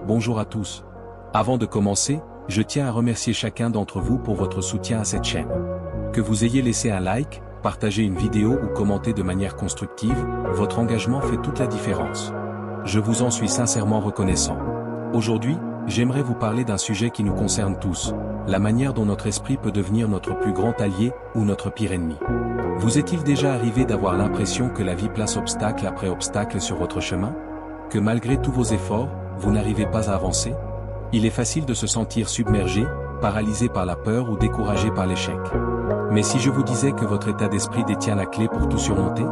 Bonjour à tous. Avant de commencer, je tiens à remercier chacun d'entre vous pour votre soutien à cette chaîne. Que vous ayez laissé un like, partagé une vidéo ou commenté de manière constructive, votre engagement fait toute la différence. Je vous en suis sincèrement reconnaissant. Aujourd'hui, j'aimerais vous parler d'un sujet qui nous concerne tous, la manière dont notre esprit peut devenir notre plus grand allié ou notre pire ennemi. Vous est-il déjà arrivé d'avoir l'impression que la vie place obstacle après obstacle sur votre chemin? Que malgré tous vos efforts, vous n'arrivez pas à avancer? Il est facile de se sentir submergé, paralysé par la peur ou découragé par l'échec. Mais si je vous disais que votre état d'esprit détient la clé pour tout surmonter?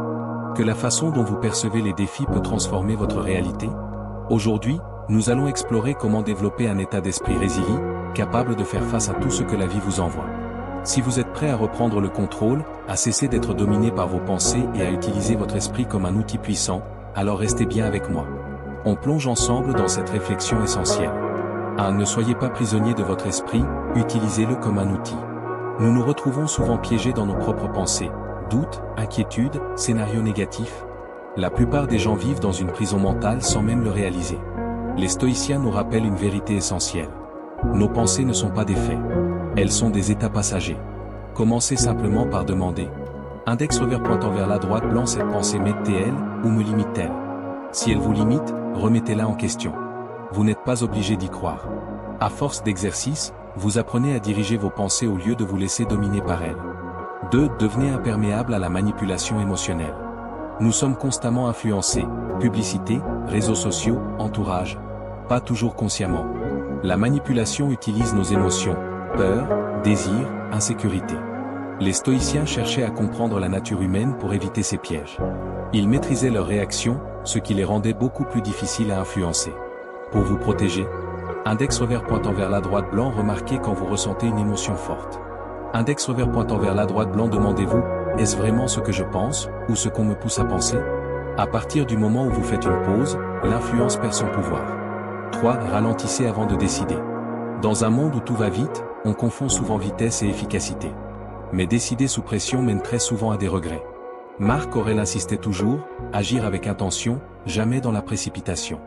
Que la façon dont vous percevez les défis peut transformer votre réalité? Aujourd'hui, nous allons explorer comment développer un état d'esprit résilient, capable de faire face à tout ce que la vie vous envoie. Si vous êtes prêt à reprendre le contrôle, à cesser d'être dominé par vos pensées et à utiliser votre esprit comme un outil puissant, alors restez bien avec moi. On plonge ensemble dans cette réflexion essentielle. 1. Ne soyez pas prisonnier de votre esprit, utilisez-le comme un outil. Nous nous retrouvons souvent piégés dans nos propres pensées, doutes, inquiétudes, scénarios négatifs. La plupart des gens vivent dans une prison mentale sans même le réaliser. Les stoïciens nous rappellent une vérité essentielle. Nos pensées ne sont pas des faits. Elles sont des états passagers. Commencez simplement par demander. Index revers pointant vers la droite blanc, cette pensée m'aide-t-elle ou me limite-t-elle? Si elle vous limite, remettez-la en question. Vous n'êtes pas obligé d'y croire. À force d'exercice, vous apprenez à diriger vos pensées au lieu de vous laisser dominer par elles. 2. Devenez imperméable à la manipulation émotionnelle. Nous sommes constamment influencés, publicité, réseaux sociaux, entourage. Pas toujours consciemment. La manipulation utilise nos émotions, peur, désir, insécurité. Les stoïciens cherchaient à comprendre la nature humaine pour éviter ces pièges. Ils maîtrisaient leurs réactions, ce qui les rendait beaucoup plus difficiles à influencer. Pour vous protéger, index revers pointant vers la droite blanc, remarquez quand vous ressentez une émotion forte. Index revers pointant vers la droite blanc, demandez-vous, est-ce vraiment ce que je pense, ou ce qu'on me pousse à penser? À partir du moment où vous faites une pause, l'influence perd son pouvoir. 3. Ralentissez avant de décider. Dans un monde où tout va vite, on confond souvent vitesse et efficacité. Mais décider sous pression mène très souvent à des regrets. Marc Aurèle insistait toujours, agir avec intention, jamais dans la précipitation.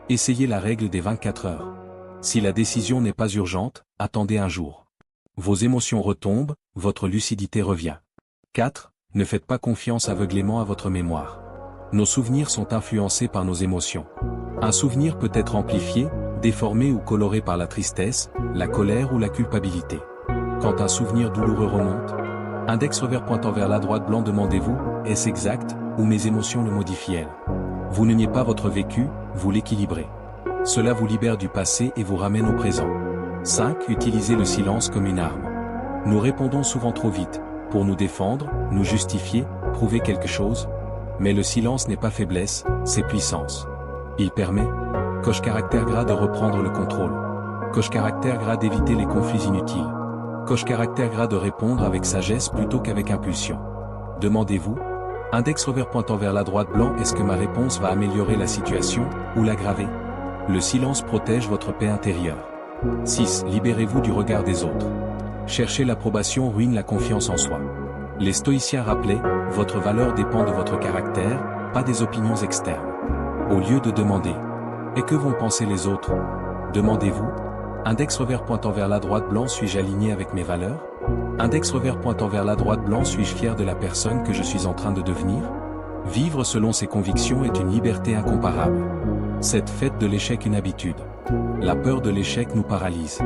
Essayez la règle des 24 heures. Si la décision n'est pas urgente, attendez un jour. Vos émotions retombent, votre lucidité revient. 4. Ne faites pas confiance aveuglément à votre mémoire. Nos souvenirs sont influencés par nos émotions. Un souvenir peut être amplifié, déformé ou coloré par la tristesse, la colère ou la culpabilité. Quand un souvenir douloureux remonte, index revers pointant vers la droite blanc, demandez-vous, est-ce exact, ou mes émotions le modifient-elles? Vous ne niez pas votre vécu, vous l'équilibrez. Cela vous libère du passé et vous ramène au présent. 5. Utilisez le silence comme une arme. Nous répondons souvent trop vite, pour nous défendre, nous justifier, prouver quelque chose. Mais le silence n'est pas faiblesse, c'est puissance. Il permet, coche caractère gras, de reprendre le contrôle. Coche caractère gras, d'éviter les conflits inutiles. Coche caractère gras, de répondre avec sagesse plutôt qu'avec impulsion. Demandez-vous, index revers pointant vers la droite blanc, est-ce que ma réponse va améliorer la situation, ou l'aggraver? Le silence protège votre paix intérieure. 6. Libérez-vous du regard des autres. Chercher l'approbation ruine la confiance en soi. Les stoïciens rappelaient, votre valeur dépend de votre caractère, pas des opinions externes. Au lieu de demander, et que vont penser les autres? Demandez-vous, index revers pointant vers la droite blanc, suis-je aligné avec mes valeurs? Index revers pointant vers la droite blanc, suis-je fier de la personne que je suis en train de devenir? Vivre selon ses convictions est une liberté incomparable. 7. Faites de l'échec une habitude. La peur de l'échec nous paralyse.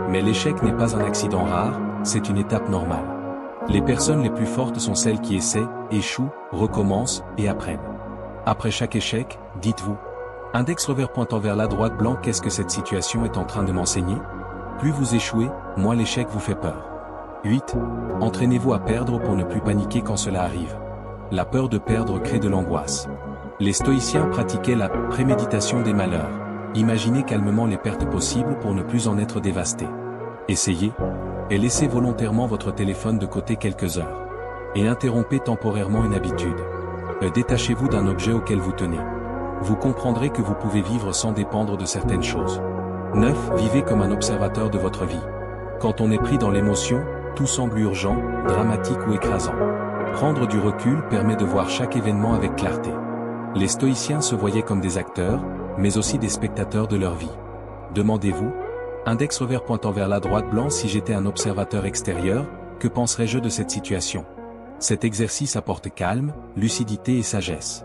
Mais l'échec n'est pas un accident rare, c'est une étape normale. Les personnes les plus fortes sont celles qui essaient, échouent, recommencent et apprennent. Après chaque échec, dites-vous, index revers pointant vers la droite blanc, qu'est-ce que cette situation est en train de m'enseigner? Plus vous échouez, moins l'échec vous fait peur. 8. Entraînez-vous à perdre pour ne plus paniquer quand cela arrive. La peur de perdre crée de l'angoisse. Les stoïciens pratiquaient la préméditation des malheurs. Imaginez calmement les pertes possibles pour ne plus en être dévasté. Essayez, et laissez volontairement votre téléphone de côté quelques heures. Et interrompez temporairement une habitude. Détachez-vous d'un objet auquel vous tenez. Vous comprendrez que vous pouvez vivre sans dépendre de certaines choses. 9. Vivez comme un observateur de votre vie. Quand on est pris dans l'émotion, tout semble urgent, dramatique ou écrasant. Prendre du recul permet de voir chaque événement avec clarté. Les stoïciens se voyaient comme des acteurs, mais aussi des spectateurs de leur vie. Demandez-vous. Index revers pointant vers la droite blanc. Si j'étais un observateur extérieur, que penserais-je de cette situation? Cet exercice apporte calme, lucidité et sagesse.